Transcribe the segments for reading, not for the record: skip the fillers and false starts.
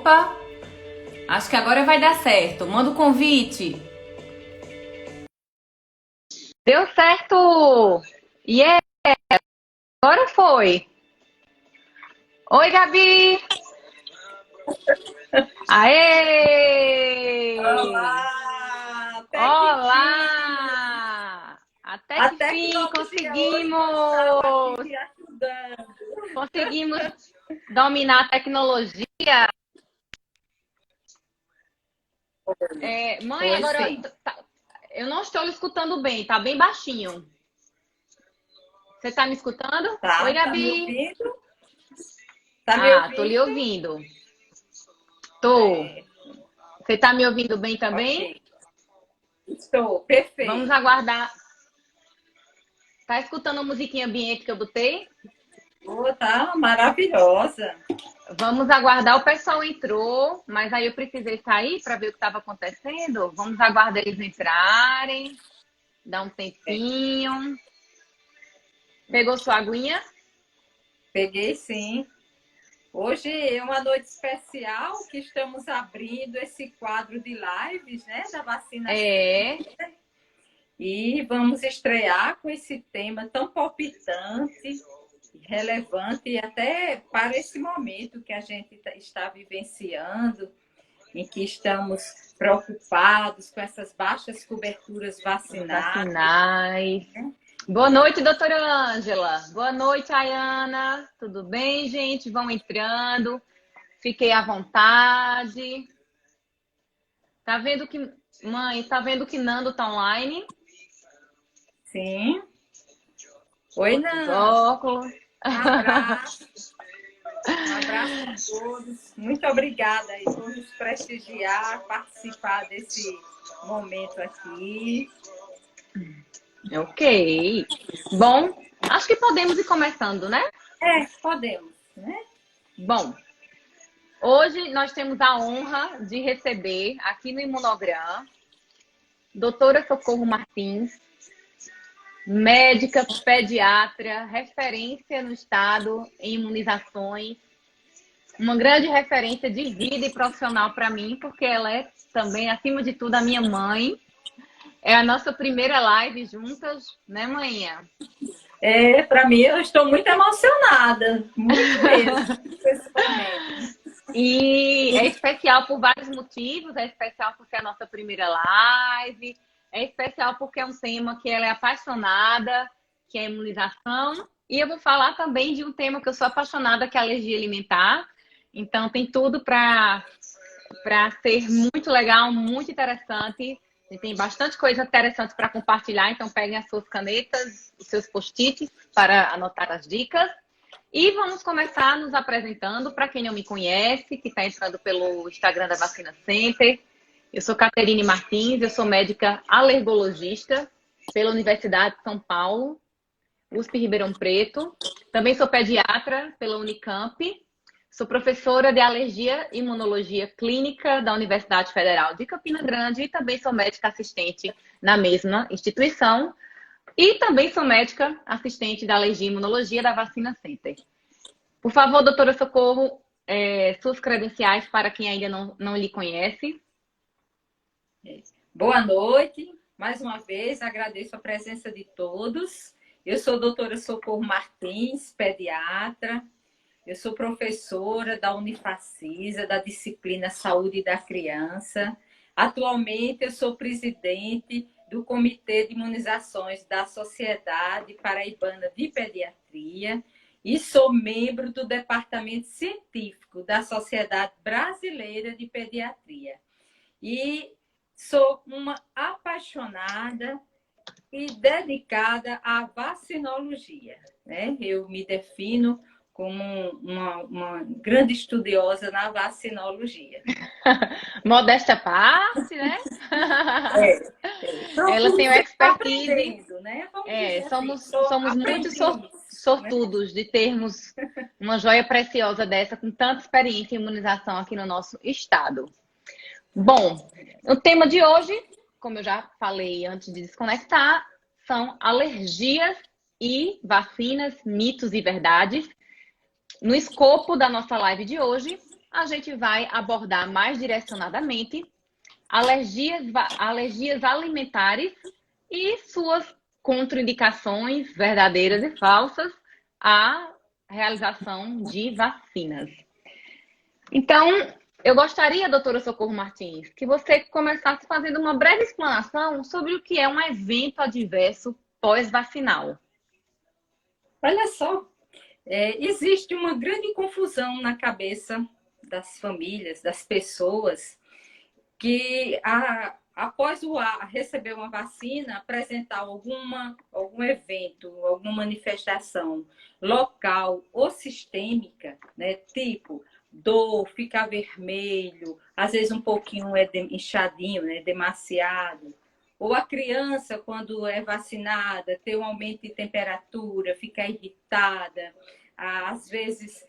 Opa, acho que agora vai dar certo. Manda o convite. Deu certo! E yeah, agora foi. Oi, Gabi! Aê! Olá! Até que enfim! Olá! Até A que fim tecnologia hoje não estava aqui conseguimos! me ajudando. Conseguimos dominar a tecnologia. Mãe, Foi agora sim. eu não estou lhe escutando bem, tá bem baixinho. Você tá me escutando? Oi, Tá me Gabi! ouvindo? Tá me Ah, tô lhe ouvindo? ouvindo. Tô. É, Você tá me ouvindo bem também? ok. Estou, Vamos perfeito. aguardar. Tá escutando a musiquinha ambiente que eu botei? Oh, tá maravilhosa. Vamos aguardar. O pessoal entrou, mas aí eu precisei sair para ver o que estava acontecendo. Vamos aguardar eles entrarem. Dar um tempinho. Pegou sua aguinha? Peguei sim. Hoje é uma noite especial que estamos abrindo esse quadro de lives, né, da vacina. É. E vamos estrear com esse tema tão palpitante, relevante, e até para esse momento que a gente está vivenciando, em que estamos preocupados com essas baixas coberturas vacinais. Vacinais. Boa noite, doutora Ângela. Boa noite, Ayana. Tudo bem, gente? Vão entrando. Fiquei à vontade. Tá vendo que... Mãe, tá vendo que Nando tá online? Sim. Oi, Bota os Nando. óculos. Um abraço. Um abraço a todos. Muito obrigada aí por nos prestigiar, participar desse momento aqui. Ok. Bom, acho que podemos ir começando, né? Podemos, né? Bom, hoje nós temos a honra de receber aqui no Imunogram doutora Socorro Martins, médica pediatra, referência no estado em imunizações, uma grande referência de vida e profissional para mim, porque ela é também, acima de tudo, a minha mãe. É a nossa primeira live juntas, né, manhã? Para mim, eu estou muito emocionada, muito mesmo, com esse momento. E é especial por vários motivos, é especial porque é a nossa primeira live, é especial porque é um tema que ela é apaixonada, que é a imunização, e eu vou falar também de um tema que eu sou apaixonada, que é a alergia alimentar. Então tem tudo para ser muito legal, muito interessante. E tem bastante coisa interessante para compartilhar, então peguem as suas canetas, os seus post-its para anotar as dicas. E vamos começar nos apresentando para quem não me conhece, que está entrando pelo Instagram da Vacina Center. Eu sou Caterine Martins, eu sou médica alergologista pela Universidade de São Paulo, USP Ribeirão Preto. Também sou pediatra pela Unicamp. Sou professora de alergia e imunologia clínica da Universidade Federal de Campina Grande e também sou médica assistente na mesma instituição. E também sou médica assistente da alergia e imunologia da Vacina Center. Por favor, doutora Socorro, suas credenciais para quem ainda não lhe conhece. Boa noite, mais uma vez agradeço a presença de todos. Eu sou a doutora Socorro Martins, pediatra. Eu sou professora da Unifacisa, da disciplina Saúde da Criança. Atualmente, eu sou presidente do Comitê de Imunizações da Sociedade Paraibana de Pediatria e sou membro do Departamento Científico da Sociedade Brasileira de Pediatria. E sou uma apaixonada e dedicada à vacinologia, né? Eu me defino como uma grande estudiosa na vacinologia. Modéstia à parte, né? Ela tem uma expertise. Né? Vamos dizer assim, Somos muito aprendiz, né? sortudos de termos uma joia preciosa dessa, com tanta experiência em imunização aqui no nosso estado. Bom, o tema de hoje, como eu já falei antes de desconectar, são alergias e vacinas, mitos e verdades. No escopo da nossa live de hoje, a gente vai abordar mais direcionadamente alergias alimentares e suas contraindicações verdadeiras e falsas à realização de vacinas. Então, eu gostaria, doutora Socorro Martins, que você começasse fazendo uma breve explanação sobre o que é um evento adverso pós-vacinal. Olha só, existe uma grande confusão na cabeça das famílias, das pessoas, que após receber uma vacina, apresentar algum evento, alguma manifestação local ou sistêmica, né, tipo dor, ficar vermelho, às vezes um pouquinho inchadinho, né, demasiado. Ou a criança, quando é vacinada, ter um aumento de temperatura, ficar irritada, às vezes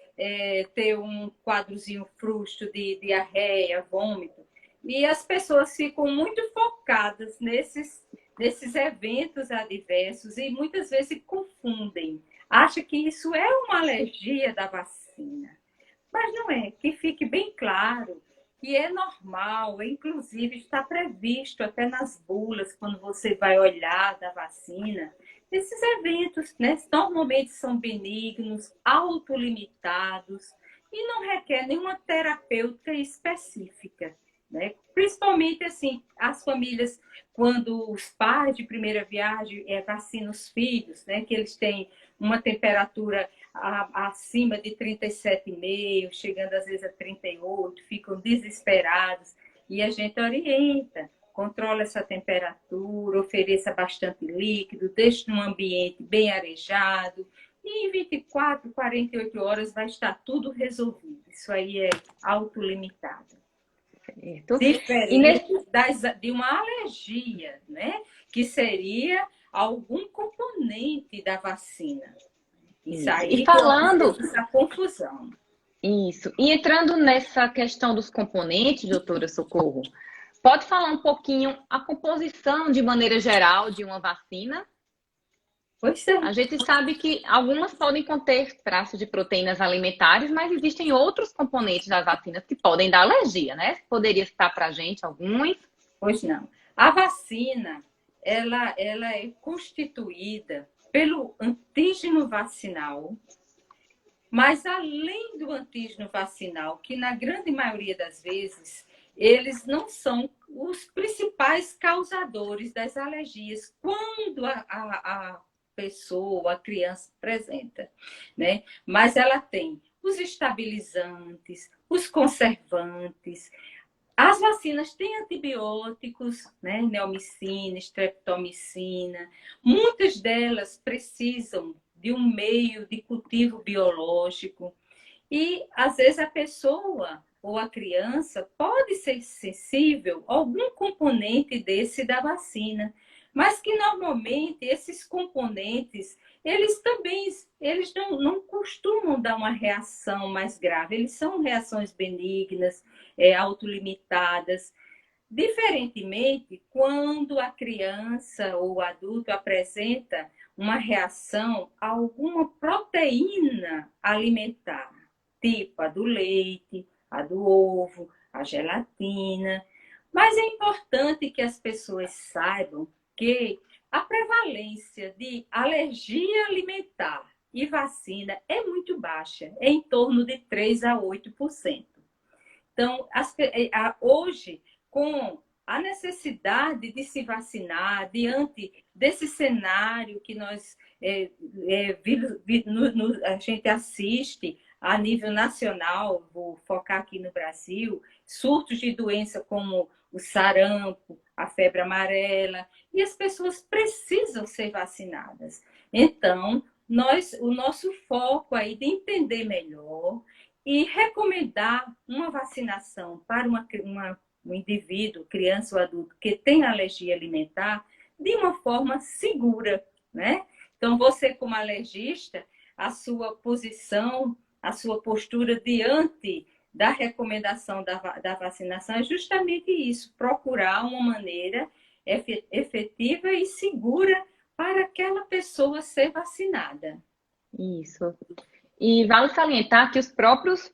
ter um quadrozinho frusto de diarreia, vômito. E as pessoas ficam muito focadas nesses eventos adversos e muitas vezes confundem. Acham que isso é uma alergia da vacina. Mas não é, que fique bem claro que é normal, inclusive está previsto até nas bulas, quando você vai olhar da vacina, esses eventos, né, normalmente são benignos, autolimitados e não requer nenhuma terapêutica específica, né? Principalmente assim, as famílias, quando os pais de primeira viagem vacinam os filhos, né, que eles têm uma temperatura acima de 37,5, chegando às vezes a 38, ficam desesperados. E a gente orienta, controla essa temperatura, ofereça bastante líquido, deixe num ambiente bem arejado. E em 24, 48 horas vai estar tudo resolvido. Isso aí é autolimitado. Diferente de uma alergia, né? Que seria algum componente da vacina. Isso aí, e falando essa confusão. Isso. E entrando nessa questão dos componentes, doutora Socorro, pode falar um pouquinho a composição, de maneira geral, de uma vacina? Pois é. A gente sabe que algumas podem conter traços de proteínas alimentares, mas existem outros componentes das vacinas que podem dar alergia, né? Poderia citar para a gente alguns? Pois não. A vacina, ela é constituída pelo antígeno vacinal, mas além do antígeno vacinal, que na grande maioria das vezes, eles não são os principais causadores das alergias quando a pessoa, a criança apresenta, né? Mas ela tem os estabilizantes, os conservantes. As vacinas têm antibióticos, né? Neomicina, streptomicina. Muitas delas precisam de um meio de cultivo biológico. E, às vezes, a pessoa ou a criança pode ser sensível a algum componente desse da vacina. Mas que, normalmente, esses componentes, eles não costumam dar uma reação mais grave. Eles são reações benignas, autolimitadas. Diferentemente, quando a criança ou o adulto apresenta uma reação a alguma proteína alimentar, tipo a do leite, a do ovo, a gelatina. Mas é importante que as pessoas saibam que a prevalência de alergia alimentar e vacina é muito baixa, é em torno de 3 a 8%. Então, hoje, com a necessidade de se vacinar diante desse cenário que nós a gente assiste a nível nacional, vou focar aqui no Brasil, surtos de doença como o sarampo, a febre amarela, e as pessoas precisam ser vacinadas. Então, o nosso foco aí de entender melhor e recomendar uma vacinação para um indivíduo, criança ou adulto, que tem alergia alimentar, de uma forma segura, né? Então, você como alergista, a sua posição, a sua postura diante da recomendação da vacinação é justamente isso, procurar uma maneira efetiva e segura para aquela pessoa ser vacinada. Isso. E vale salientar que os próprios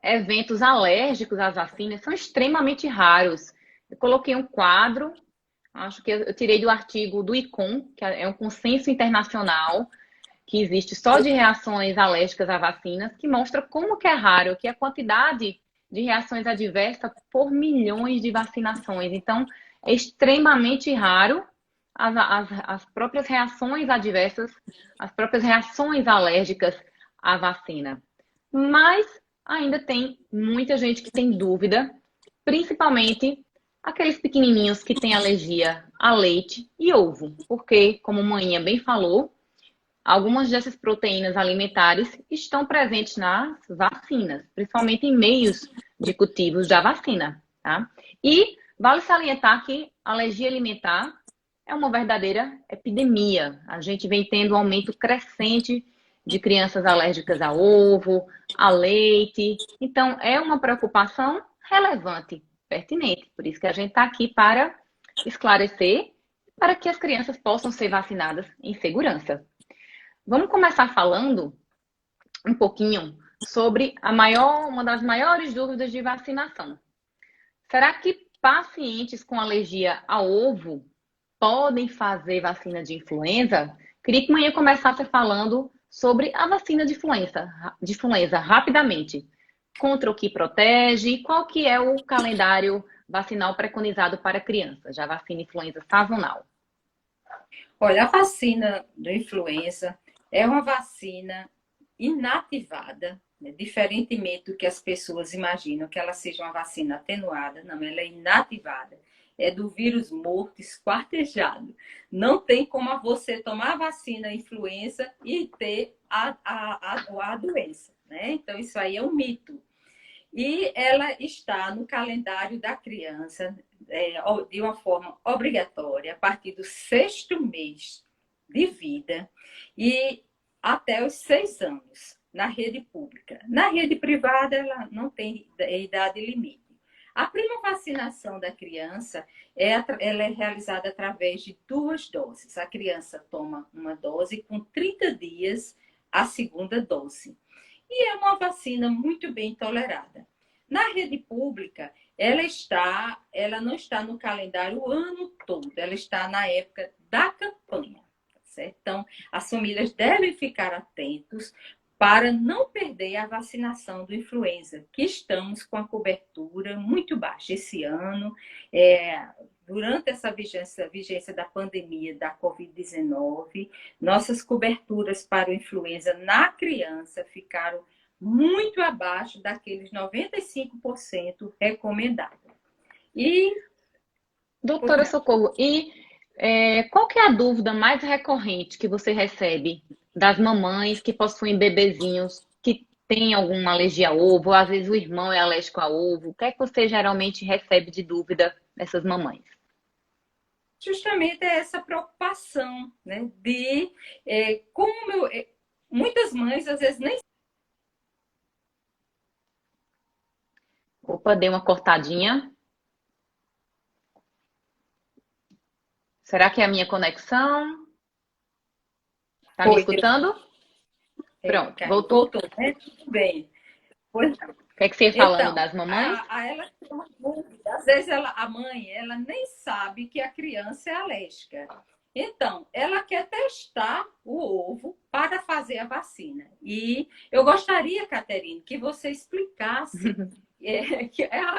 eventos alérgicos às vacinas são extremamente raros. Eu coloquei um quadro, acho que eu tirei do artigo do ICOM, que é um consenso internacional que existe só de reações alérgicas a vacinas, que mostra como que é raro, que é a quantidade de reações adversas por milhões de vacinações. Então, é extremamente raro as próprias reações adversas, as próprias reações alérgicas à vacina. Mas ainda tem muita gente que tem dúvida, principalmente aqueles pequenininhos que têm alergia a leite e ovo, porque, como a Maninha bem falou, algumas dessas proteínas alimentares estão presentes nas vacinas, principalmente em meios de cultivos da vacina, tá? E vale salientar que a alergia alimentar é uma verdadeira epidemia. A gente vem tendo um aumento crescente de crianças alérgicas a ovo, a leite. Então, é uma preocupação relevante, pertinente. Por isso que a gente está aqui para esclarecer, para que as crianças possam ser vacinadas em segurança. Vamos começar falando um pouquinho sobre uma das maiores dúvidas de vacinação. Será que pacientes com alergia a ovo podem fazer vacina de influenza? Queria que amanhã começasse falando sobre a vacina de influenza rapidamente. Contra o que protege e qual que é o calendário vacinal preconizado para crianças, já vacina influenza sazonal. Olha, a vacina da influenza é uma vacina inativada, né? Diferentemente do que as pessoas imaginam, que ela seja uma vacina atenuada. Não, ela é inativada. É do vírus morto, esquartejado. Não tem como você tomar a vacina influenza e ter a doença, né? Então, isso aí é um mito. E ela está no calendário da criança de uma forma obrigatória, a partir do 6º mês de vida e até os 6 anos, na rede pública. Na rede privada, ela não tem idade limite. A prima vacinação da criança, ela é realizada através de 2 doses. A criança toma uma dose, com 30 dias a segunda dose. E é uma vacina muito bem tolerada. Na rede pública, ela não está no calendário o ano todo, ela está na época da campanha, tá certo? Então, as famílias devem ficar atentos para não perder a vacinação do influenza, que estamos com a cobertura muito baixa esse ano. Durante essa vigência da pandemia da Covid-19, nossas coberturas para o influenza na criança ficaram muito abaixo daqueles 95% recomendados. Doutora Socorro, qual que é a dúvida mais recorrente que você recebe das mamães que possuem bebezinhos que têm alguma alergia a ovo, ou às vezes o irmão é alérgico a ovo? O que é que você geralmente recebe de dúvida dessas mamães? Justamente é essa preocupação, né, de muitas mães às vezes nem... Opa, dei uma cortadinha. Será que é a minha conexão? Tá me escutando? Pronto, voltou. Né? Tudo bem. Pois não. O que é que você ia falando das mamães? Ela tem uma dúvida. Às vezes a mãe, ela nem sabe que a criança é alérgica. Então, ela quer testar o ovo para fazer a vacina. E eu gostaria, Caterine, que você explicasse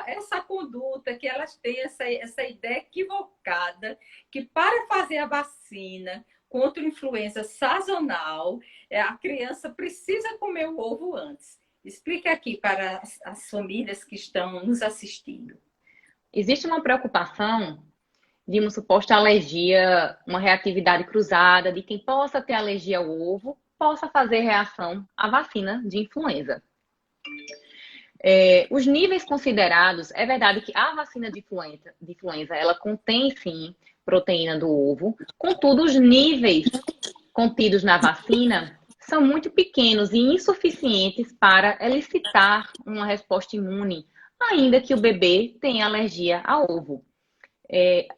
essa conduta, que elas têm essa ideia equivocada, que para fazer a vacina contra a influenza sazonal, a criança precisa comer o ovo antes. Explica aqui para as famílias que estão nos assistindo. Existe uma preocupação de uma suposta alergia, uma reatividade cruzada, de quem possa ter alergia ao ovo, possa fazer reação à vacina de influenza. Os níveis considerados, é verdade que a vacina de influenza, ela contém sim proteína do ovo, contudo os níveis contidos na vacina são muito pequenos e insuficientes para elicitar uma resposta imune, ainda que o bebê tenha alergia a ovo.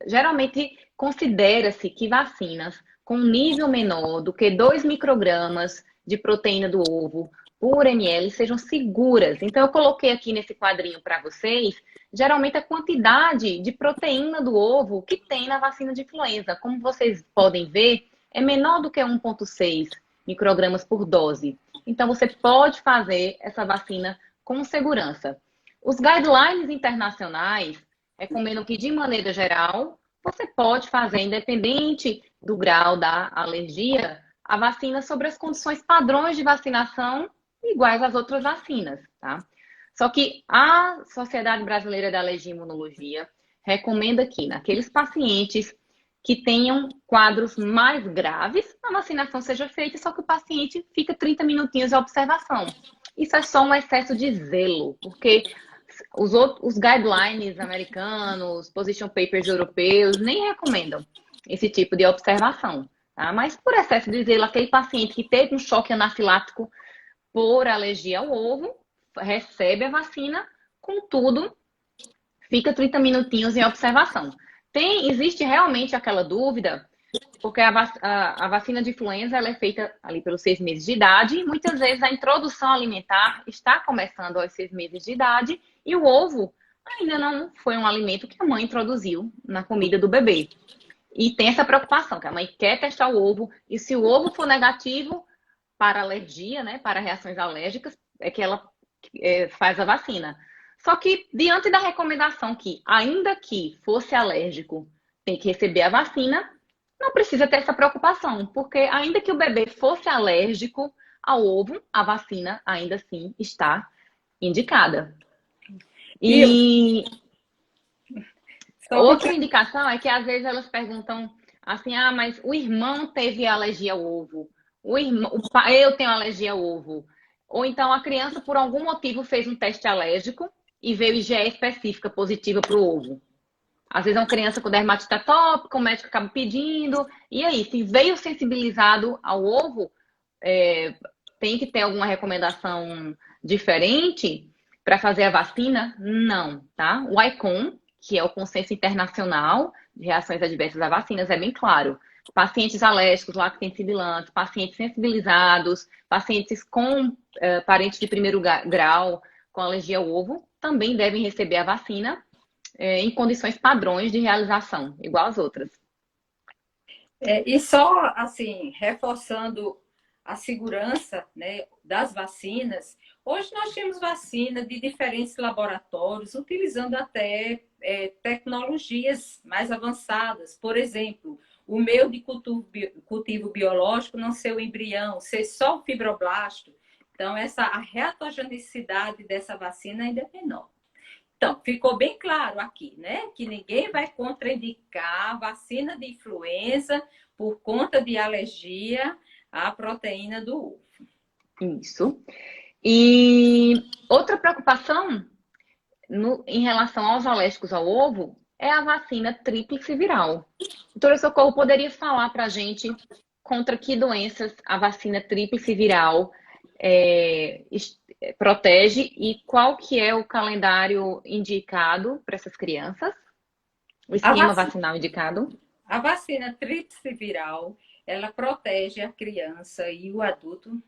Geralmente considera-se que vacinas com nível menor do que 2 microgramas de proteína do ovo por ml sejam seguras. Então, eu coloquei aqui nesse quadrinho para vocês, geralmente a quantidade de proteína do ovo que tem na vacina de influenza. Como vocês podem ver, é menor do que 1,6 microgramas por dose. Então, você pode fazer essa vacina com segurança. Os guidelines internacionais recomendam que, de maneira geral, você pode fazer, independente do grau da alergia, a vacina sobre as condições padrões de vacinação iguais às outras vacinas, tá? Só que a Sociedade Brasileira de Alergia e Imunologia recomenda que, naqueles pacientes que tenham quadros mais graves, a vacinação seja feita, só que o paciente fica 30 minutinhos de observação. Isso é só um excesso de zelo, porque os guidelines americanos, position papers europeus, nem recomendam esse tipo de observação. Tá? Mas por excesso de zelo, aquele paciente que teve um choque anafilático por alergia ao ovo, recebe a vacina, contudo, fica 30 minutinhos em observação. Existe realmente aquela dúvida, porque a vacina de influenza ela é feita ali pelos 6 meses de idade, e muitas vezes a introdução alimentar está começando aos 6 meses de idade, e o ovo ainda não foi um alimento que a mãe introduziu na comida do bebê. E tem essa preocupação, que a mãe quer testar o ovo, e se o ovo for negativo para alergia, né, para reações alérgicas, é que ela faz a vacina. Só que, diante da recomendação que, ainda que fosse alérgico, tem que receber a vacina, não precisa ter essa preocupação, porque ainda que o bebê fosse alérgico ao ovo, a vacina ainda assim está indicada. E outra indicação é que às vezes elas perguntam assim, mas o irmão teve alergia ao ovo, eu tenho alergia ao ovo. Ou então a criança, por algum motivo, fez um teste alérgico e veio IgE específica positiva para o ovo. Às vezes é uma criança com dermatite atópica, o médico acaba pedindo. E aí, se veio sensibilizado ao ovo, tem que ter alguma recomendação diferente para fazer a vacina? Não, tá? O ICOM, que é o Consenso Internacional de Reações Adversas a Vacinas, é bem claro. Pacientes alérgicos, lactosibilantes, pacientes sensibilizados, pacientes com parentes de primeiro grau com alergia ao ovo, também devem receber a vacina em condições padrões de realização, igual às outras. E só, assim, reforçando a segurança, né, das vacinas, hoje nós temos vacina de diferentes laboratórios, utilizando até tecnologias mais avançadas. Por exemplo, o meu de cultivo biológico não ser o embrião, ser só o fibroblasto. Então, a reatogenicidade dessa vacina ainda é menor. Então, ficou bem claro aqui, né? Que ninguém vai contraindicar a vacina de influenza por conta de alergia à proteína do ovo. Isso. E outra preocupação em relação aos alérgicos ao ovo é a vacina tríplice viral. Doutora Socorro, poderia falar para a gente contra que doenças a vacina tríplice viral protege e qual que é o calendário indicado para essas crianças? O esquema vacinal indicado? A vacina tríplice viral, ela protege a criança e o adulto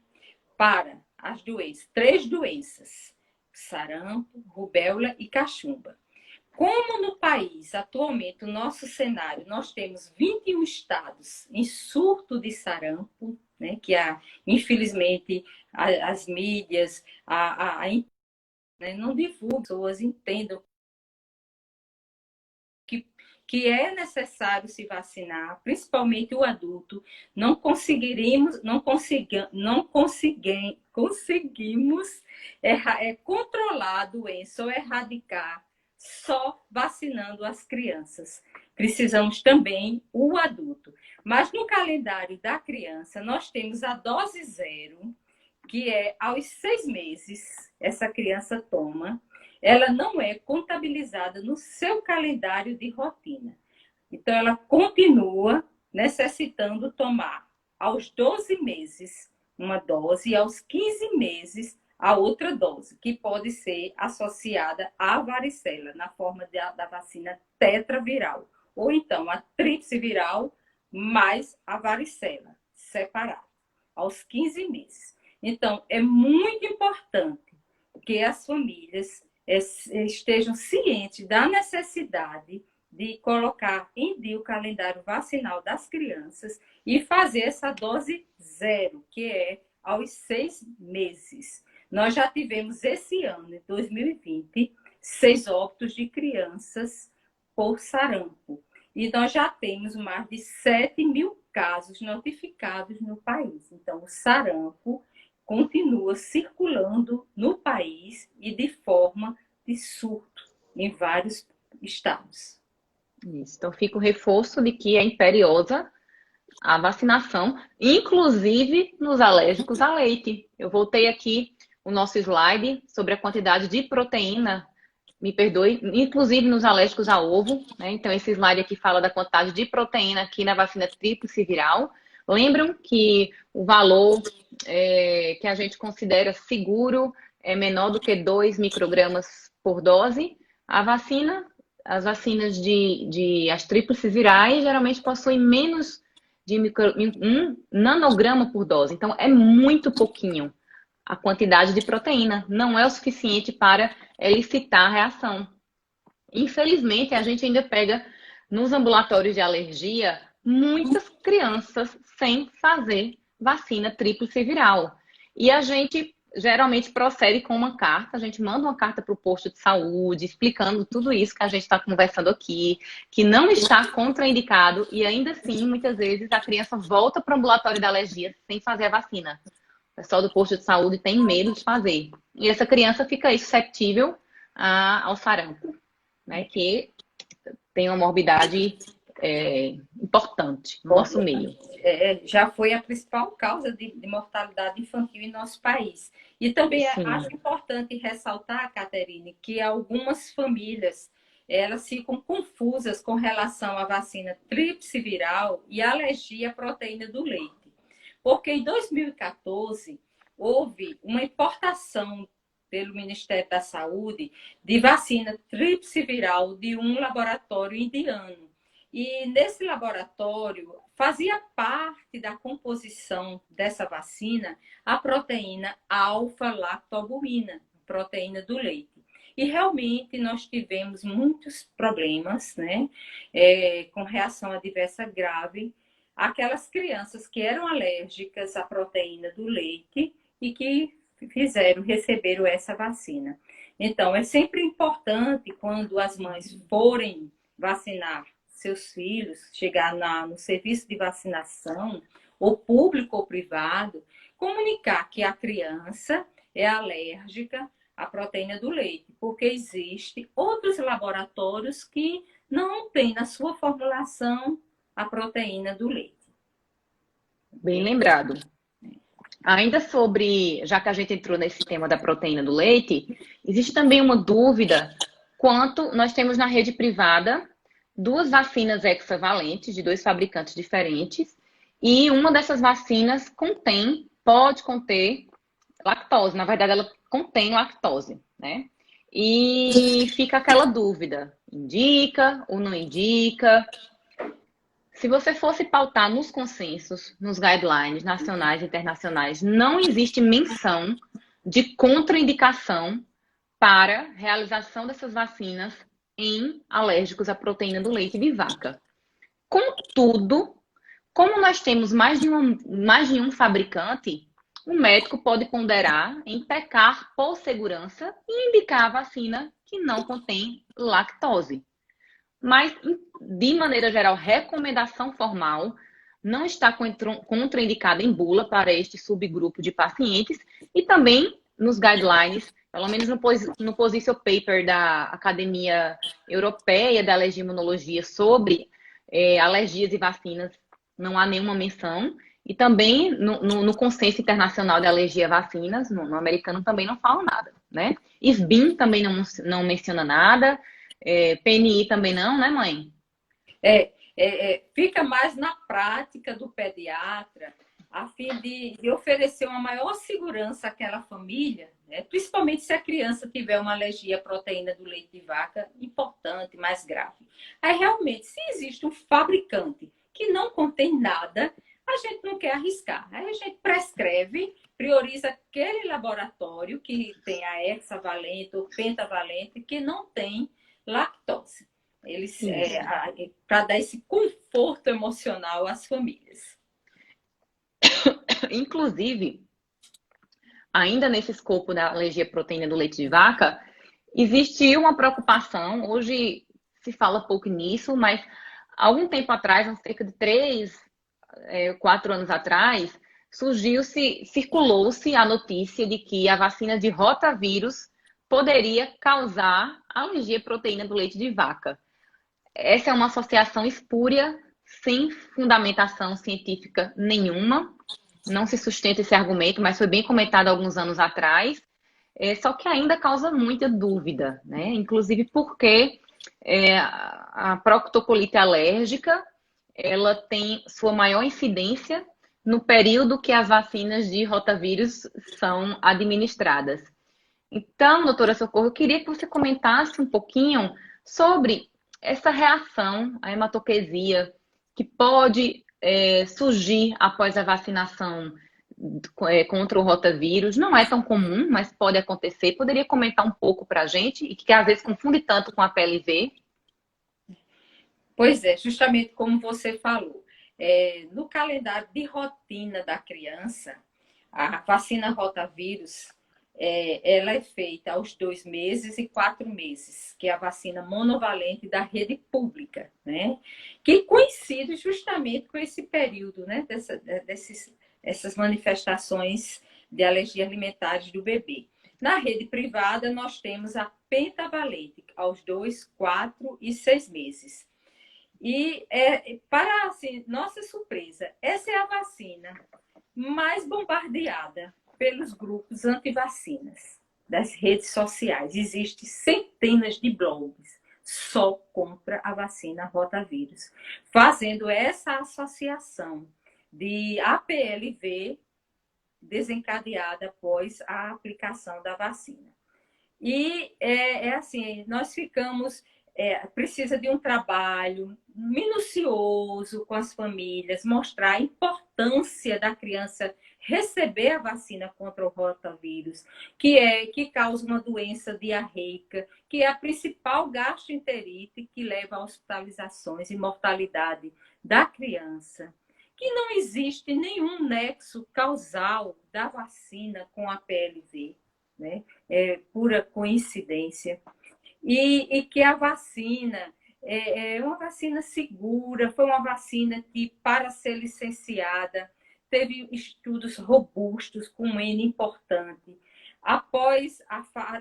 para as doenças, 3 doenças: sarampo, rubéola e cachumba. Como no país, atualmente, o nosso cenário, nós temos 21 estados em surto de sarampo, né, que infelizmente as mídias né, não divulgam, as pessoas entendam que é necessário se vacinar, principalmente o adulto. Não conseguimos controlar a doença ou erradicar só vacinando as crianças. Precisamos também o adulto. Mas no calendário da criança, nós temos a dose 0, que é aos 6 meses, essa criança toma. Ela não é contabilizada no seu calendário de rotina. Então, ela continua necessitando tomar aos 12 meses uma dose e aos 15 meses a outra dose, que pode ser associada à varicela, na forma da vacina tetraviral. Ou então a tríplice viral mais a varicela, separado, aos 15 meses. Então, é muito importante que as famílias estejam cientes da necessidade de colocar em dia o calendário vacinal das crianças e fazer essa dose zero, que é aos 6 meses. Nós já tivemos esse ano, em 2020, 6 óbitos de crianças por sarampo. E nós já temos mais de 7 mil casos notificados no país. Então, o sarampo continua circulando no país e de forma de surto em vários estados. Isso. Então, fica o reforço de que é imperiosa a vacinação, inclusive nos alérgicos a leite. Eu voltei aqui o nosso slide sobre a quantidade de proteína, me perdoe, inclusive nos alérgicos a ovo, né? Então, esse slide aqui fala da quantidade de proteína aqui na vacina tríplice viral. Lembram que o valor que a gente considera seguro é menor do que 2 microgramas por dose. As vacinas as tríplices virais geralmente possuem menos de 1 nanograma por dose. Então, é muito pouquinho a quantidade de proteína. Não é o suficiente para elicitar a reação. Infelizmente, a gente ainda pega nos ambulatórios de alergia muitas crianças sem fazer vacina tríplice viral. E a gente geralmente procede com uma carta, a gente manda uma carta para o posto de saúde, explicando tudo isso que a gente está conversando aqui, que não está contraindicado, e ainda assim, muitas vezes, a criança volta para o ambulatório de alergia sem fazer a vacina. O pessoal do posto de saúde tem medo de fazer. E essa criança fica aí suscetível ao sarampo, né, que tem uma morbidade importante no nosso meio. Já foi a principal causa de mortalidade infantil em nosso país. E também acho importante ressaltar, Caterine, que algumas famílias elas ficam confusas com relação à vacina tríplice viral e alergia à proteína do leite. Porque em 2014 houve uma importação pelo Ministério da Saúde de vacina tríplice viral de um laboratório indiano. E nesse laboratório fazia parte da composição dessa vacina a proteína alfa-lactoalbumina, proteína do leite. E realmente nós tivemos muitos problemas, né, com reação adversa grave, aquelas crianças que eram alérgicas à proteína do leite e que receberam essa vacina. Então, é sempre importante quando as mães forem vacinar seus filhos, chegar no serviço de vacinação, ou público ou privado, comunicar que a criança é alérgica à proteína do leite, porque existem outros laboratórios que não têm na sua formulação a proteína do leite. Bem lembrado. Ainda sobre, já que a gente entrou nesse tema da proteína do leite, existe também uma dúvida quanto nós temos na rede privada 2 vacinas hexavalentes de 2 fabricantes diferentes e uma dessas vacinas pode conter lactose. Na verdade, ela contém lactose, né? E fica aquela dúvida, indica ou não indica? Se você fosse pautar nos consensos, nos guidelines nacionais e internacionais, não existe menção de contraindicação para realização dessas vacinas em alérgicos à proteína do leite de vaca. Contudo, como nós temos mais de um fabricante, o médico pode ponderar em pecar por segurança e indicar a vacina que não contém lactose. Mas, de maneira geral, recomendação formal não está contraindicada em bula para este subgrupo de pacientes e também nos guidelines, pelo menos no Position Paper da Academia Europeia da Alergia e Imunologia sobre alergias e vacinas, não há nenhuma menção. E também no Consenso Internacional de Alergia a Vacinas, no americano, também não fala nada, né? SBIN também não menciona nada. PNI também não, né, mãe? Fica mais na prática do pediatra, a fim de oferecer uma maior segurança àquela família, né? Principalmente se a criança tiver uma alergia à proteína do leite de vaca importante, mais grave. Aí, realmente, se existe um fabricante que não contém nada, a gente não quer arriscar. Aí a gente prescreve, prioriza aquele laboratório que tem a hexavalente ou pentavalente, que não tem lactose. Eles, para dar esse conforto emocional às famílias. Inclusive, ainda nesse escopo da alergia à proteína do leite de vaca, existe uma preocupação, hoje se fala pouco nisso, mas há algum tempo atrás, há cerca de 4 anos atrás, circulou-se a notícia de que a vacina de rotavírus poderia causar alergia à proteína do leite de vaca. Essa é uma associação espúria, sem fundamentação científica nenhuma. Não se sustenta esse argumento, mas foi bem comentado alguns anos atrás. Só que ainda causa muita dúvida, né? Inclusive porque a proctocolite alérgica ela tem sua maior incidência no período que as vacinas de rotavírus são administradas. Então, doutora Socorro, eu queria que você comentasse um pouquinho sobre essa reação à hematoquesia que pode surgir após a vacinação contra o rotavírus. Não é tão comum, mas pode acontecer. Poderia comentar um pouco para a gente, e que às vezes confunde tanto com a PLV? Pois é, justamente como você falou. No calendário de rotina da criança, a vacina rotavírus, ela é feita aos 2 meses e 4 meses, que é a vacina monovalente da rede pública, né? Que coincide justamente com esse período, né? Essas manifestações de alergia alimentares do bebê. Na rede privada, nós temos a pentavalente, aos 2, 4 e 6 meses. E, para assim, nossa surpresa, essa é a vacina mais bombardeada pelos grupos antivacinas das redes sociais. Existem centenas de blogs só contra a vacina rotavírus, fazendo essa associação de APLV desencadeada após a aplicação da vacina. E assim, nós ficamos... precisa de um trabalho minucioso com as famílias, mostrar a importância da criança receber a vacina contra o rotavírus, que causa uma doença diarreica, que é a principal gastroenterite que leva a hospitalizações e mortalidade da criança, que não existe nenhum nexo causal da vacina com a PLV, né? É pura coincidência. E que a vacina é uma vacina segura, foi uma vacina que, para ser licenciada, teve estudos robustos com um N importante.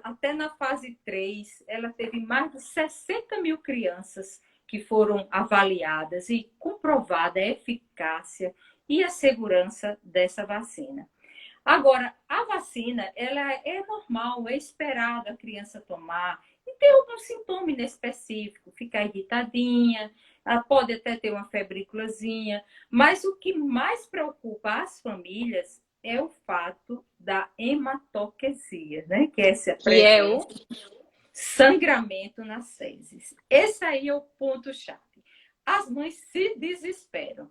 Até na fase 3, ela teve mais de 60 mil crianças que foram avaliadas e comprovada a eficácia e a segurança dessa vacina. Agora, a vacina, ela é normal, é esperado a criança tomar, e tem algum sintoma inespecífico, ficar irritadinha, pode até ter uma febrículazinha, mas o que mais preocupa as famílias é o fato da hematoquesia, né? Que é o sangramento nas fezes. Esse aí é o ponto-chave. As mães se desesperam.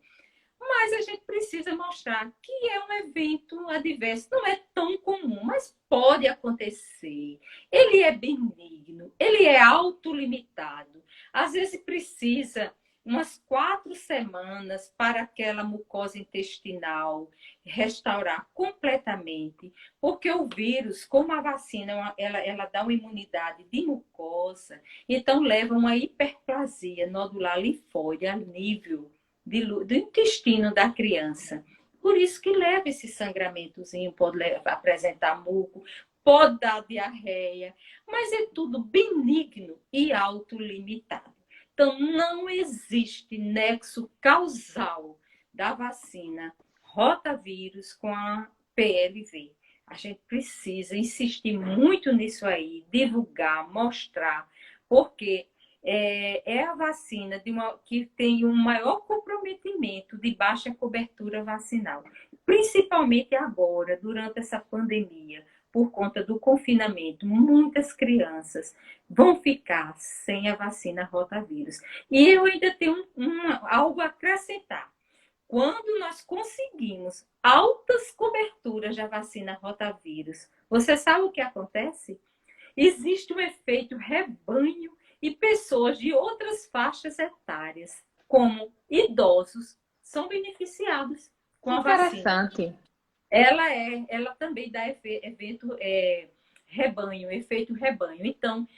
Mas a gente precisa mostrar que é um evento adverso. Não é tão comum, mas pode acontecer. Ele é benigno, ele é autolimitado. Às vezes precisa umas 4 semanas para aquela mucosa intestinal restaurar completamente, porque o vírus, como a vacina, ela dá uma imunidade de mucosa, então leva uma hiperplasia nodular linfóide a nível do intestino da criança. Por isso que leva esse sangramentozinho, pode apresentar muco, pode dar diarreia, mas é tudo benigno e autolimitado. Então, não existe nexo causal da vacina rotavírus com a PLV. A gente precisa insistir muito nisso aí, divulgar, mostrar, porque é a vacina que tem um maior comprometimento de baixa cobertura vacinal, principalmente agora, durante essa pandemia, por conta do confinamento. Muitas crianças vão ficar sem a vacina rotavírus. E eu ainda tenho algo a acrescentar. quando nós conseguimos altas coberturas da vacina rotavírus, você sabe o que acontece? Existe um efeito rebanho e pessoas de outras faixas etárias, como idosos, são beneficiados com a vacina. Interessante. Ela também dá efeito rebanho. Então,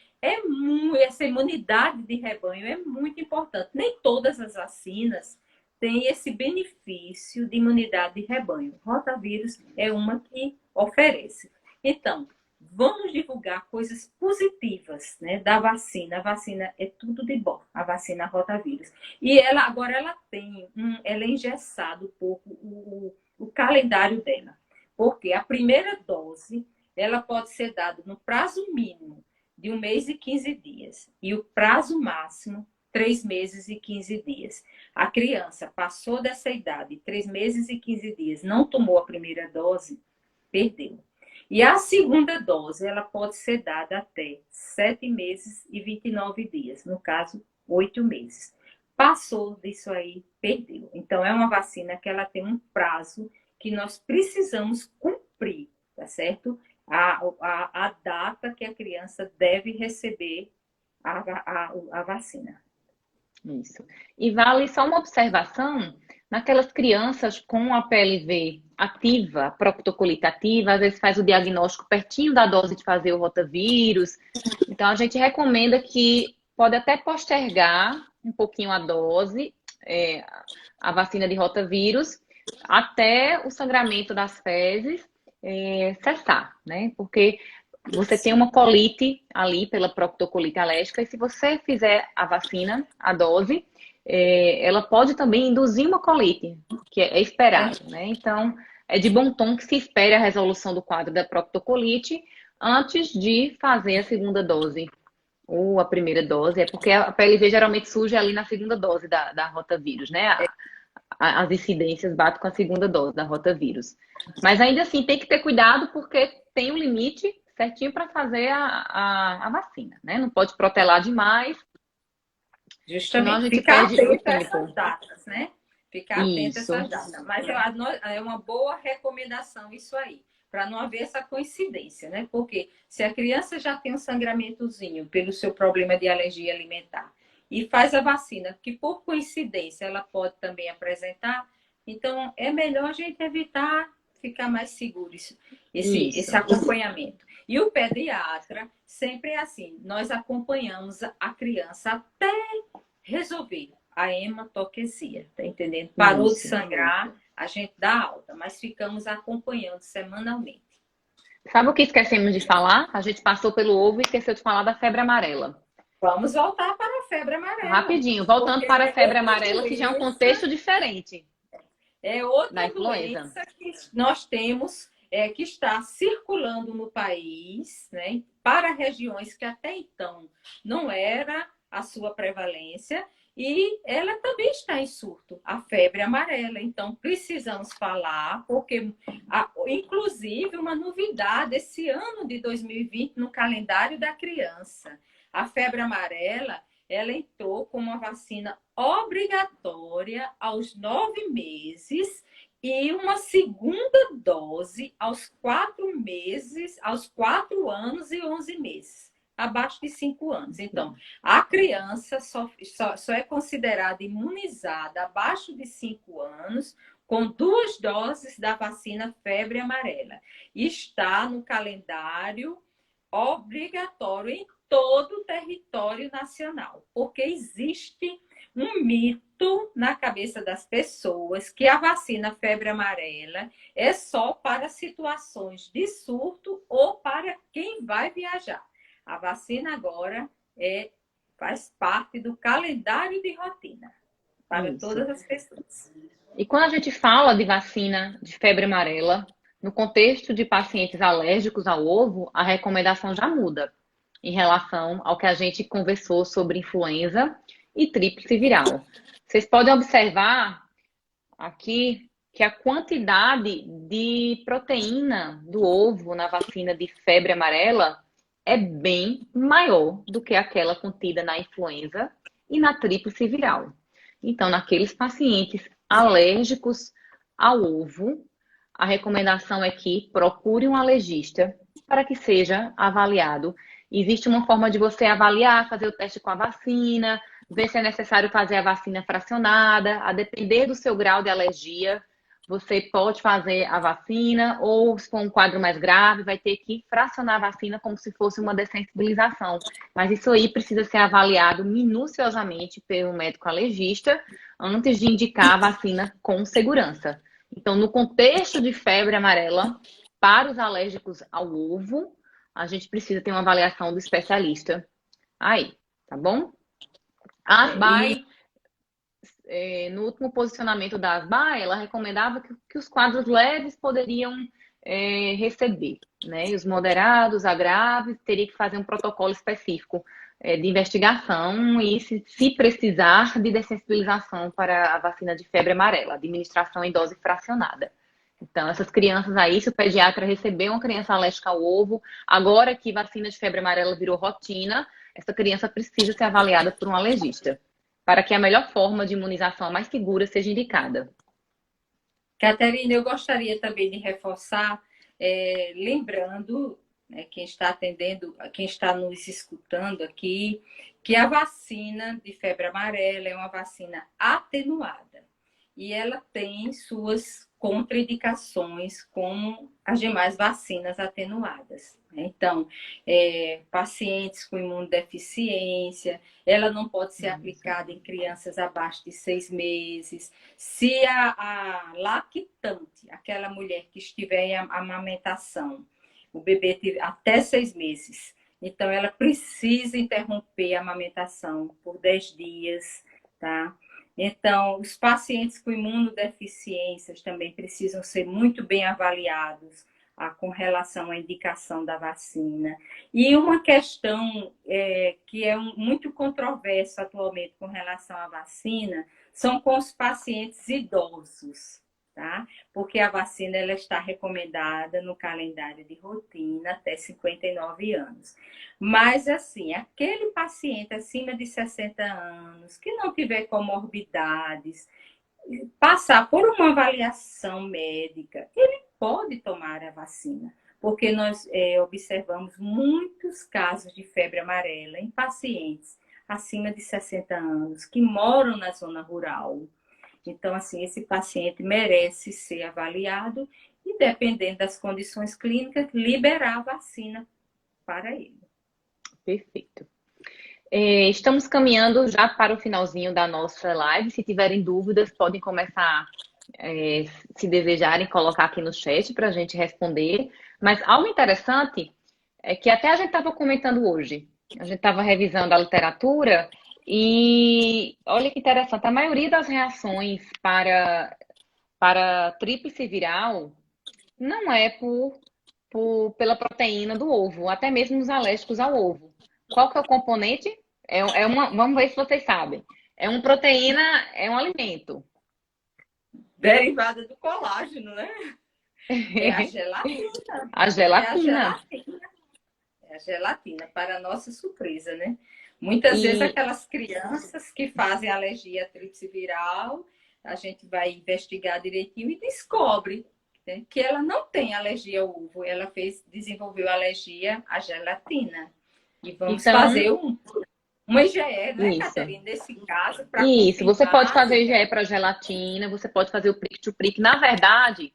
essa imunidade de rebanho é muito importante. Nem todas as vacinas têm esse benefício de imunidade de rebanho. Rotavírus é uma que oferece. Então, vamos divulgar coisas positivas, né, da vacina. A vacina é tudo de bom, a vacina rotavírus. E agora ela é engessado um pouco o calendário dela. Porque a primeira dose, ela pode ser dada no prazo mínimo de 1 mês e 15 dias. E o prazo máximo, 3 meses e 15 dias. A criança passou dessa idade, 3 meses e 15 dias, não tomou a primeira dose, perdeu. E a segunda dose, ela pode ser dada até 7 meses e 29 dias. No caso, 8 meses. Passou disso aí, perdeu. Então, é uma vacina que ela tem um prazo que nós precisamos cumprir, tá certo? A data que a criança deve receber a vacina. Isso. E vale só uma observação, naquelas crianças com a PLV ativa, proctocolite ativa, às vezes faz o diagnóstico pertinho da dose de fazer o rotavírus. Então, a gente recomenda que pode até postergar um pouquinho a dose, a vacina de rotavírus, até o sangramento das fezes cessar, né? Porque você tem uma colite ali pela proctocolite alérgica e se você fizer a vacina, a dose, ela pode também induzir uma colite, que é esperado, né? Então, é de bom tom que se espere a resolução do quadro da proctocolite antes de fazer a segunda dose ou a primeira dose, é porque a PLV geralmente surge ali na segunda dose da rotavírus, né? As incidências batem com a segunda dose da rotavírus. Mas ainda assim, tem que ter cuidado porque tem um limite certinho para fazer a vacina, né? Não pode protelar demais. Senão a Justamente, gente ficar perde o atento a tempo. essas datas, né? Ficar atento a Isso. essas datas. Mas é uma boa recomendação isso aí, para não haver essa coincidência, né? Porque se a criança já tem um sangramentozinho pelo seu problema de alergia alimentar e faz a vacina, que por coincidência ela pode também apresentar, então é melhor a gente evitar, ficar mais seguro esse acompanhamento. E o pediatra sempre é assim, nós acompanhamos a criança até resolver a hematoquesia, tá entendendo? Parou de sangrar, a gente dá alta, mas ficamos acompanhando semanalmente. Sabe o que esquecemos de falar? A gente passou pelo ovo e esqueceu de falar da febre amarela. Vamos voltar para a febre amarela. Rapidinho, voltando para a febre amarela, que já é um contexto diferente. É outra doença que nós temos, que está circulando no país, né, para regiões que até então não era a sua prevalência, e ela também está em surto, a febre amarela. Então, precisamos falar, porque, inclusive, uma novidade esse ano de 2020 no calendário da criança. A febre amarela, ela entrou como uma vacina obrigatória aos 9 meses e uma segunda dose aos 4 meses, aos 4 anos e 11 meses, abaixo de 5 anos. Então, a criança só é considerada imunizada abaixo de 5 anos com 2 doses da vacina febre amarela. E está no calendário obrigatório em todo o território nacional, porque existe um mito na cabeça das pessoas que a vacina febre amarela é só para situações de surto ou para quem vai viajar. A vacina agora faz parte do calendário de rotina para todas as pessoas. E quando a gente fala de vacina de febre amarela, no contexto de pacientes alérgicos ao ovo, a recomendação já muda em relação ao que a gente conversou sobre influenza e tríplice viral. Vocês podem observar aqui que a quantidade de proteína do ovo na vacina de febre amarela é bem maior do que aquela contida na influenza e na tríplice viral. Então, naqueles pacientes alérgicos ao ovo, a recomendação é que procure um alergista para que seja avaliado. Existe uma forma de você avaliar, fazer o teste com a vacina, ver se é necessário fazer a vacina fracionada, a depender do seu grau de alergia. Você pode fazer a vacina, ou se for um quadro mais grave, vai ter que fracionar a vacina como se fosse uma dessensibilização. Mas isso aí precisa ser avaliado minuciosamente pelo médico alergista antes de indicar a vacina com segurança. Então, no contexto de febre amarela, para os alérgicos ao ovo, a gente precisa ter uma avaliação do especialista aí, tá bom? A ASBAI, no último posicionamento da ASBAI, ela recomendava que os quadros leves poderiam receber, né? E os moderados, a graves, teria que fazer um protocolo específico de investigação e, se precisar, de dessensibilização para a vacina de febre amarela, administração em dose fracionada. Então, essas crianças aí, se o pediatra receber uma criança alérgica ao ovo, agora que vacina de febre amarela virou rotina, essa criança precisa ser avaliada por um alergista, para que a melhor forma de imunização, a mais segura, seja indicada. Caterina, eu gostaria também de reforçar, lembrando, né, quem está atendendo, quem está nos escutando aqui, que a vacina de febre amarela é uma vacina atenuada e ela tem suas contraindicações como as demais vacinas atenuadas. Então, pacientes com imunodeficiência, ela não pode ser aplicada em crianças abaixo de 6 meses. Se a lactante, aquela mulher que estiver em amamentação, o bebê teve até 6 meses, então ela precisa interromper a amamentação por 10 dias, tá? Então, os pacientes com imunodeficiências também precisam ser muito bem avaliados com relação à indicação da vacina. E uma questão que é muito controversa atualmente com relação à vacina são com os pacientes idosos, tá? Porque a vacina ela está recomendada no calendário de rotina até 59 anos. Mas, assim, aquele paciente acima de 60 anos, que não tiver comorbidades, passar por uma avaliação médica, ele pode tomar a vacina, porque nós observamos muitos casos de febre amarela em pacientes acima de 60 anos, que moram na zona rural. Então, assim, esse paciente merece ser avaliado e, dependendo das condições clínicas, liberar a vacina para ele. Perfeito. Estamos caminhando já para o finalzinho da nossa live. Se tiverem dúvidas, podem começar, se desejarem, colocar aqui no chat para a gente responder. Mas algo interessante é que até a gente estava comentando hoje. A gente estava revisando a literatura e olha que interessante, a maioria das reações para tríplice viral não é pela proteína do ovo, até mesmo os alérgicos ao ovo. Qual que é o componente? Vamos ver se vocês sabem. É uma proteína, é um alimento. Derivada do colágeno, né? É a gelatina. A gelatina. É a gelatina, para nossa surpresa, né? Muitas vezes aquelas crianças que fazem alergia à tríplice viral, a gente vai investigar direitinho e descobre, né, que ela não tem alergia ao ovo, ela desenvolveu alergia à gelatina. E vamos fazer uma IgE, né, Caterina? Nesse caso, para isso, você pode fazer IgE para gelatina, você pode fazer o prick-to-prick. Na verdade,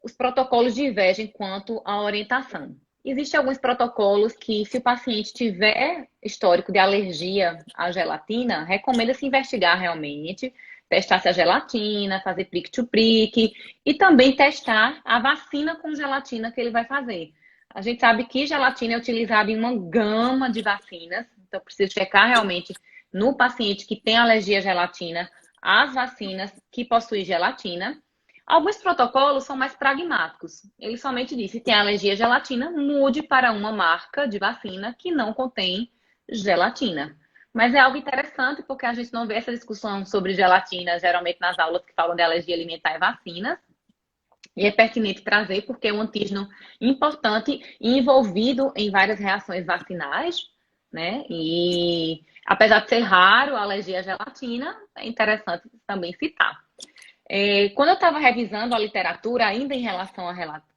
os protocolos divergem quanto à orientação. Existem alguns protocolos que, se o paciente tiver histórico de alergia à gelatina, recomenda-se investigar realmente, testar se a gelatina, fazer prick-to-prick e também testar a vacina com gelatina que ele vai fazer. A gente sabe que gelatina é utilizada em uma gama de vacinas, então precisa checar realmente no paciente que tem alergia à gelatina, as vacinas que possuem gelatina. Alguns protocolos são mais pragmáticos. Ele somente diz, se tem alergia à gelatina, mude para uma marca de vacina que não contém gelatina. Mas é algo interessante porque a gente não vê essa discussão sobre gelatina, geralmente nas aulas que falam de alergia alimentar e vacinas. E é pertinente trazer porque é um antígeno importante e envolvido em várias reações vacinais, né? E apesar de ser raro a alergia à gelatina, é interessante também citar. Quando eu estava revisando a literatura, ainda em relação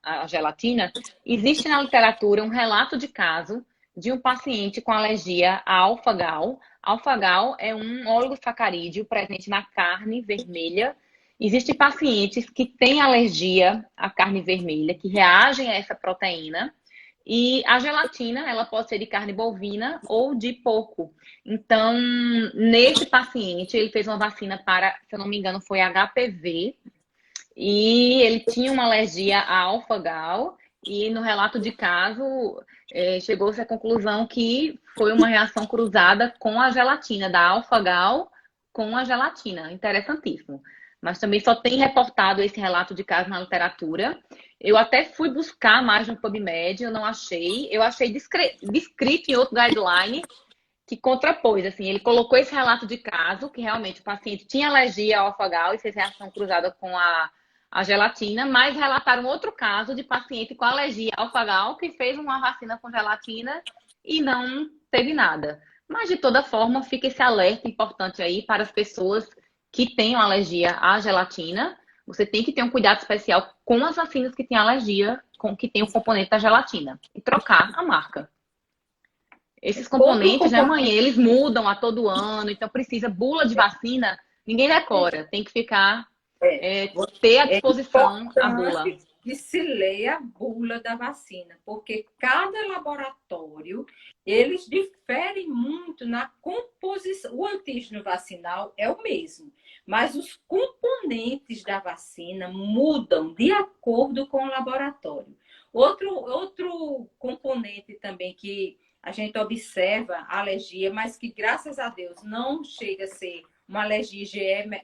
à gelatina, existe na literatura um relato de caso de um paciente com alergia a alfa-gal. Alfa-gal é um oligosacarídeo presente na carne vermelha. Existem pacientes que têm alergia à carne vermelha, que reagem a essa proteína. E a gelatina, ela pode ser de carne bovina ou de porco. Então, nesse paciente, ele fez uma vacina para, se eu não me engano, foi HPV. E ele tinha uma alergia a alfa-gal. E no relato de caso, chegou-se à conclusão que foi uma reação cruzada com a gelatina, da alfa-gal com a gelatina. Interessantíssimo. Mas também só tem reportado esse relato de caso na literatura. Eu até fui buscar mais no PubMed, eu não achei. Eu achei descrito em outro guideline que contrapôs. Assim, ele colocou esse relato de caso, que realmente o paciente tinha alergia ao alfa-gal e fez reação cruzada com a gelatina, mas relataram outro caso de paciente com alergia ao alfa-gal que fez uma vacina com gelatina e não teve nada. Mas, de toda forma, fica esse alerta importante aí para as pessoas que tenham alergia à gelatina. Você tem que ter um cuidado especial com as vacinas que têm alergia, com que tem o componente da gelatina. E trocar a marca. Esses componentes, né, mãe? Eles mudam a todo ano, então precisa bula de vacina, ninguém decora. Tem que ficar, ter à disposição a bula. Que se leia a bula da vacina, porque cada laboratório, eles diferem muito na composição. O antígeno vacinal é o mesmo, mas os componentes da vacina mudam de acordo com o laboratório. Outro componente também que a gente observa a alergia, mas que, graças a Deus, não chega a ser uma alergia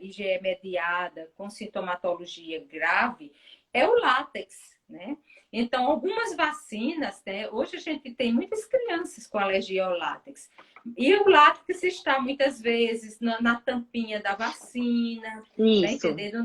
IgE mediada, com sintomatologia grave, é o látex, né? Então, algumas vacinas, né? Hoje a gente tem muitas crianças com alergia ao látex. E o látex está, muitas vezes, na tampinha da vacina, né? Entendendo?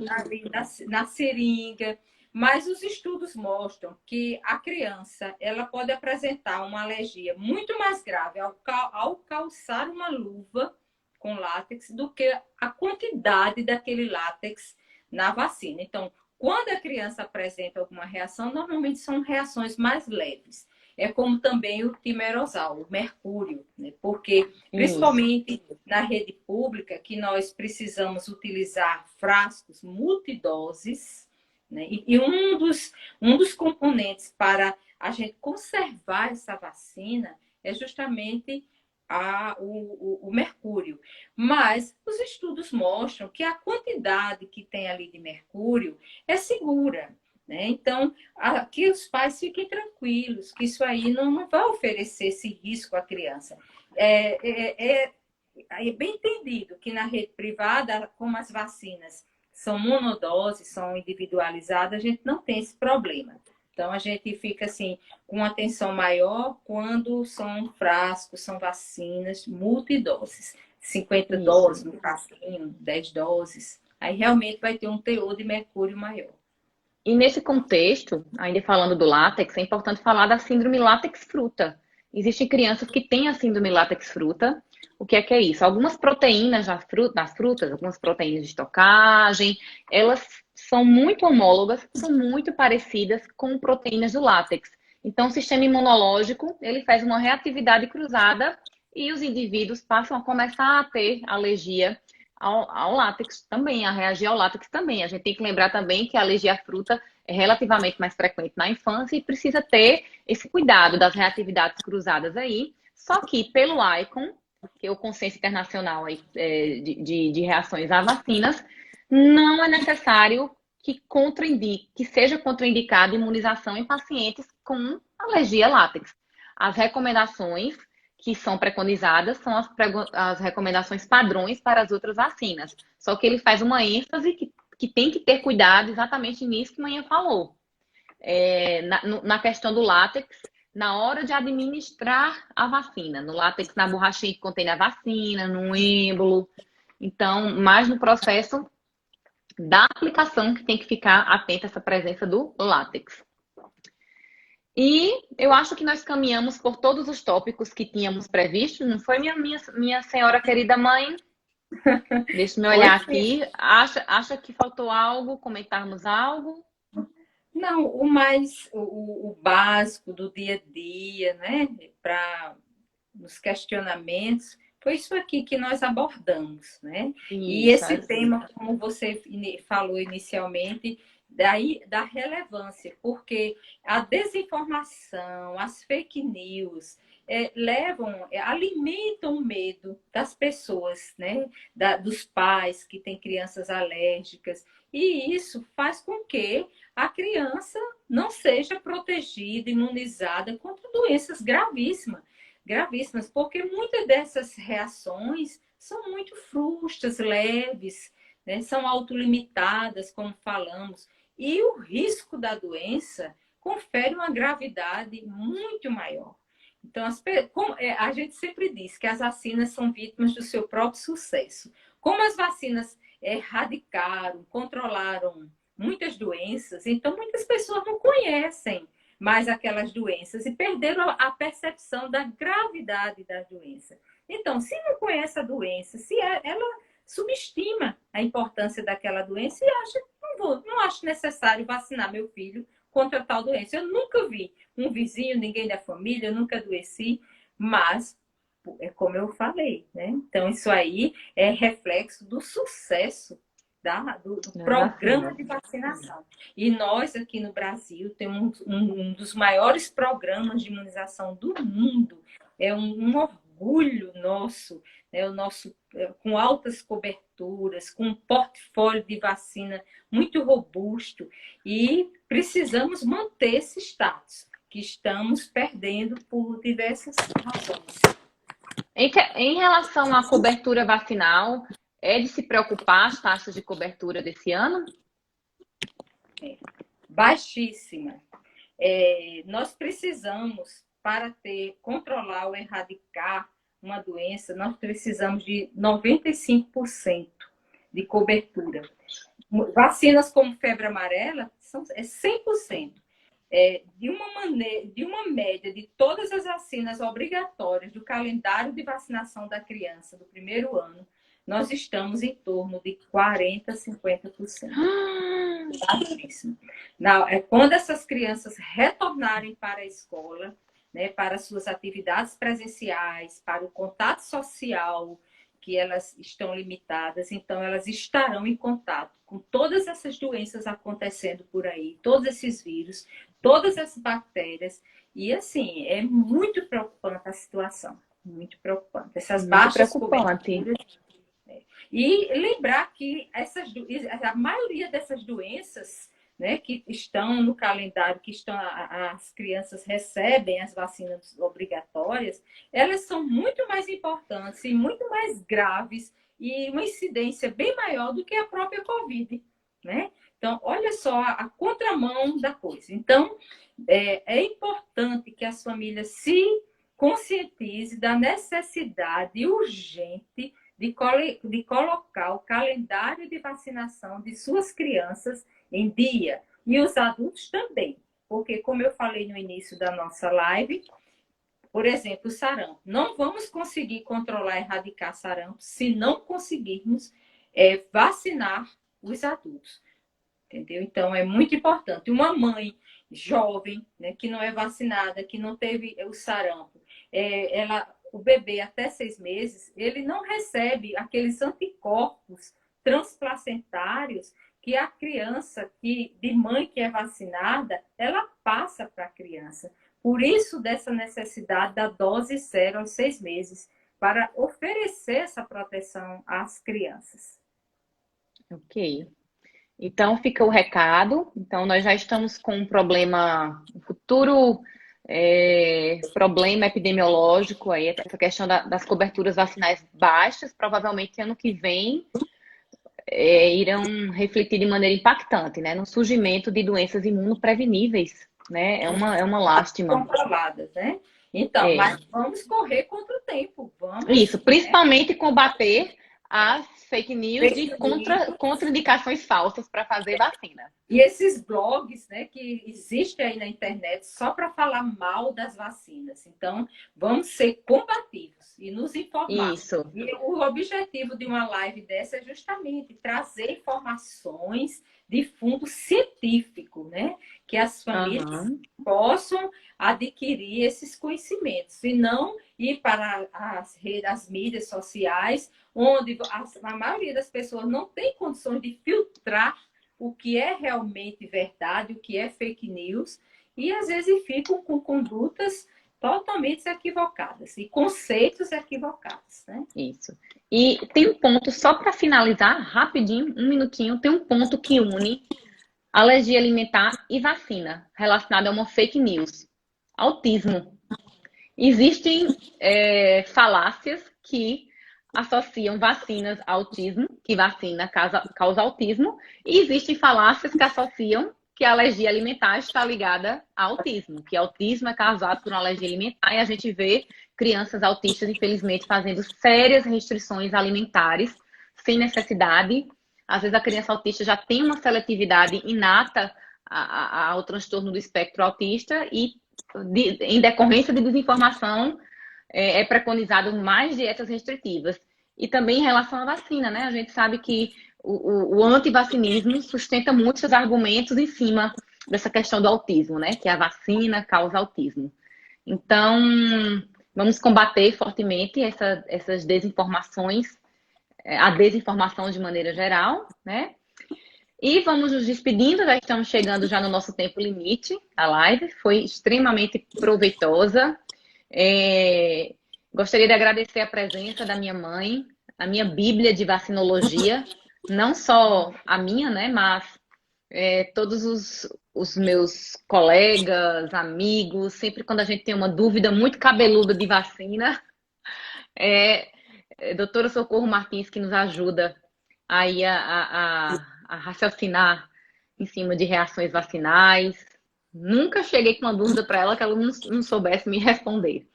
Na seringa. Mas os estudos mostram que a criança ela pode apresentar uma alergia muito mais grave ao calçar uma luva com látex do que a quantidade daquele látex na vacina. Então, quando a criança apresenta alguma reação, normalmente são reações mais leves. É como também o timerosal, o mercúrio, né? Porque, principalmente na rede pública, que nós precisamos utilizar frascos multidoses, né? E um dos componentes para a gente conservar essa vacina é justamente o mercúrio. Mas os estudos mostram que a quantidade que tem ali de mercúrio é segura, né? Então, que os pais fiquem tranquilos, que isso aí não vai oferecer esse risco à criança. É bem entendido que na rede privada, como as vacinas são monodoses, são individualizadas, a gente não tem esse problema. Então, a gente fica assim, com atenção maior quando são frascos, são vacinas multidoses. 50 doses no frasquinho, 10 doses. Aí, realmente, vai ter um teor de mercúrio maior. E nesse contexto, ainda falando do látex, é importante falar da síndrome látex-fruta. Existem crianças que têm a síndrome látex-fruta. O que é isso? Algumas proteínas das frutas, algumas proteínas de estocagem, elas são muito homólogas, são muito parecidas com proteínas do látex. Então, o sistema imunológico, ele faz uma reatividade cruzada e os indivíduos passam a começar a ter alergia ao látex também, a reagir ao látex também. A gente tem que lembrar também que a alergia à fruta é relativamente mais frequente na infância e precisa ter esse cuidado das reatividades cruzadas aí. Só que pelo ICON, que é o Consenso Internacional aí, de Reações a Vacinas, não é necessário que seja contraindicada imunização em pacientes com alergia a látex. As recomendações que são preconizadas são as recomendações padrões para as outras vacinas. Só que ele faz uma ênfase que tem que ter cuidado exatamente nisso que a manhã falou. Na questão do látex, na hora de administrar a vacina, no látex, na borrachinha que contém a vacina, no êmbolo. Então, mais no processo da aplicação que tem que ficar atento a essa presença do látex. E eu acho que nós caminhamos por todos os tópicos que tínhamos previstos, não foi, minha senhora querida mãe? Deixa eu olhar Pois é. aqui. Acha que faltou algo? Comentarmos algo? Não, o mais, o básico do dia a dia, né? Para nos questionamentos, foi isso aqui que nós abordamos, né? E Isso, esse tema, como você falou inicialmente, daí da relevância, porque a desinformação, as fake news, alimentam o medo das pessoas, né? Dos pais que têm crianças alérgicas, e isso faz com que a criança não seja protegida, imunizada contra doenças gravíssimas, porque muitas dessas reações são muito frustras, leves, né? São autolimitadas, como falamos, e o risco da doença confere uma gravidade muito maior. Então, a gente sempre diz que as vacinas são vítimas do seu próprio sucesso. Como as vacinas erradicaram, controlaram muitas doenças, então muitas pessoas não conhecem mais aquelas doenças e perderam a percepção da gravidade da doença. Então, se não conhece a doença, se ela subestima a importância daquela doença e acha que não acho necessário vacinar meu filho contra tal doença. Eu nunca vi um vizinho, ninguém da família, eu nunca adoeci, mas é como eu falei, né? Então, isso aí é reflexo do sucesso do programa de vacinação. E nós, aqui no Brasil, temos um dos maiores programas de imunização do mundo. É um orgulho nosso, né? Com altas coberturas, com um portfólio de vacina muito robusto. E precisamos manter esse status, que estamos perdendo por diversas razões. Em relação à cobertura vacinal, é de se preocupar as taxas de cobertura desse ano? Baixíssima. Nós precisamos, para controlar ou erradicar uma doença, nós precisamos de 95% de cobertura. Vacinas como febre amarela é 100%. De uma média de todas as vacinas obrigatórias do calendário de vacinação da criança do primeiro ano, nós estamos em torno de 40%, 50%. Quando essas crianças retornarem para a escola, né, para suas atividades presenciais, para o contato social, que elas estão limitadas, então elas estarão em contato com todas essas doenças acontecendo por aí, todos esses vírus, todas as bactérias, e assim, é muito preocupante a situação, muito preocupante. Essas baixas coberturas. E lembrar que a maioria dessas doenças, né, que estão no calendário, as crianças recebem as vacinas obrigatórias, elas são muito mais importantes e muito mais graves e uma incidência bem maior do que a própria Covid, né? Então, olha só a contramão da coisa. Então, é importante que as famílias se conscientizem da necessidade urgente de colocar o calendário de vacinação de suas crianças em dia. E os adultos também. Porque, como eu falei no início da nossa live, por exemplo, o sarampo. Não vamos conseguir controlar e erradicar sarampo se não conseguirmos vacinar os adultos. Entendeu? Então, é muito importante. Uma mãe jovem, né, que não é vacinada, que não teve o sarampo, o bebê até 6 meses, ele não recebe aqueles anticorpos transplacentários que a criança, de mãe que é vacinada, ela passa para a criança. Por isso, dessa necessidade da dose zero aos 6 meses, para oferecer essa proteção às crianças. Ok. Então, fica o recado. Então, nós já estamos com um problema, um futuro problema epidemiológico, aí, essa questão das coberturas vacinais baixas, provavelmente ano que vem irão refletir de maneira impactante, né, no surgimento de doenças imunopreveníveis, né? É uma lástima. Controladas, né? Então, mas vamos correr contra o tempo. Isso, principalmente combater as fake news de contraindicações falsas para fazer vacina. E esses blogs, né, que existem aí na internet só para falar mal das vacinas. Então, vamos ser combativos. e nos informar. Isso. E o objetivo de uma live dessa é justamente trazer informações de fundo científico, né? Que as famílias possam adquirir esses conhecimentos, e não ir para as mídias sociais, onde a maioria das pessoas não tem condições de filtrar o que é realmente verdade, o que é fake news, e às vezes ficam com condutas totalmente equivocadas e conceitos equivocados, né? Isso. E tem um ponto, só para finalizar, rapidinho, um minutinho, tem um ponto que une alergia alimentar e vacina, relacionado a uma fake news. Autismo. Existem falácias que associam vacinas a autismo, que vacina causa autismo, e existem falácias que associam que a alergia alimentar está ligada a autismo, que autismo é causado por uma alergia alimentar, e a gente vê crianças autistas, infelizmente, fazendo sérias restrições alimentares, sem necessidade. Às vezes a criança autista já tem uma seletividade inata ao transtorno do espectro autista e, em decorrência de desinformação, é preconizado mais dietas restritivas. E também em relação à vacina, né? A gente sabe que o antivacinismo sustenta muitos seus argumentos em cima dessa questão do autismo, né? Que a vacina causa autismo. Então, vamos combater fortemente essas desinformações, a desinformação de maneira geral, né? E vamos nos despedindo, já estamos chegando já no nosso tempo limite. A live foi extremamente proveitosa. Gostaria de agradecer a presença da minha mãe, a minha bíblia de vacinologia, não só a minha, né, mas todos os meus colegas, amigos, sempre quando a gente tem uma dúvida muito cabeluda de vacina, doutora Socorro Martins, que nos ajuda aí a raciocinar em cima de reações vacinais. Nunca cheguei com uma dúvida para ela que ela não soubesse me responder.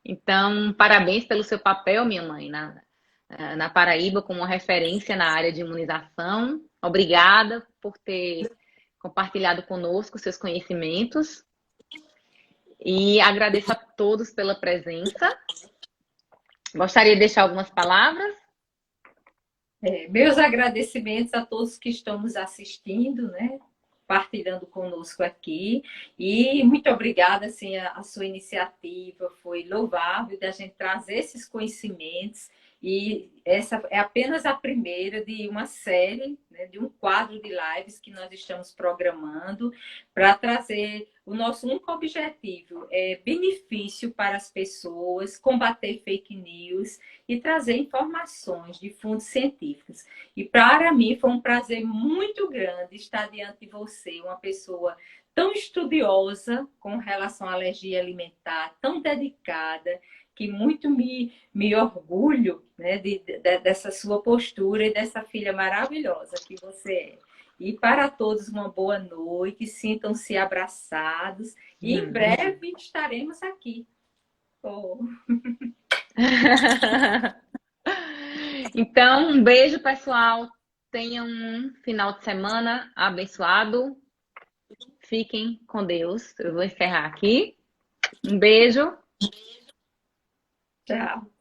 Então, parabéns pelo seu papel, minha mãe, na Paraíba, como uma referência na área de imunização. Obrigada por ter compartilhado conosco seus conhecimentos. E agradeço a todos pela presença. Gostaria de deixar algumas palavras. Meus agradecimentos a todos que estão nos assistindo, né? Partilhando conosco aqui, e muito obrigada, assim, a sua iniciativa foi louvável da gente trazer esses conhecimentos, e essa é apenas a primeira de uma série, né, de um quadro de lives que nós estamos programando para trazer o nosso único objetivo, benefício para as pessoas, combater fake news e trazer informações de fundos científicos. E para mim foi um prazer muito grande estar diante de você, uma pessoa tão estudiosa com relação à alergia alimentar, tão dedicada, que muito me orgulho, né, dessa sua postura e dessa filha maravilhosa que você é. E para todos uma boa noite, sintam-se abraçados e em breve estaremos aqui. Oh. Então, um beijo, pessoal. Tenham um final de semana abençoado. Fiquem com Deus. Eu vou encerrar aqui. Um beijo. Tchau.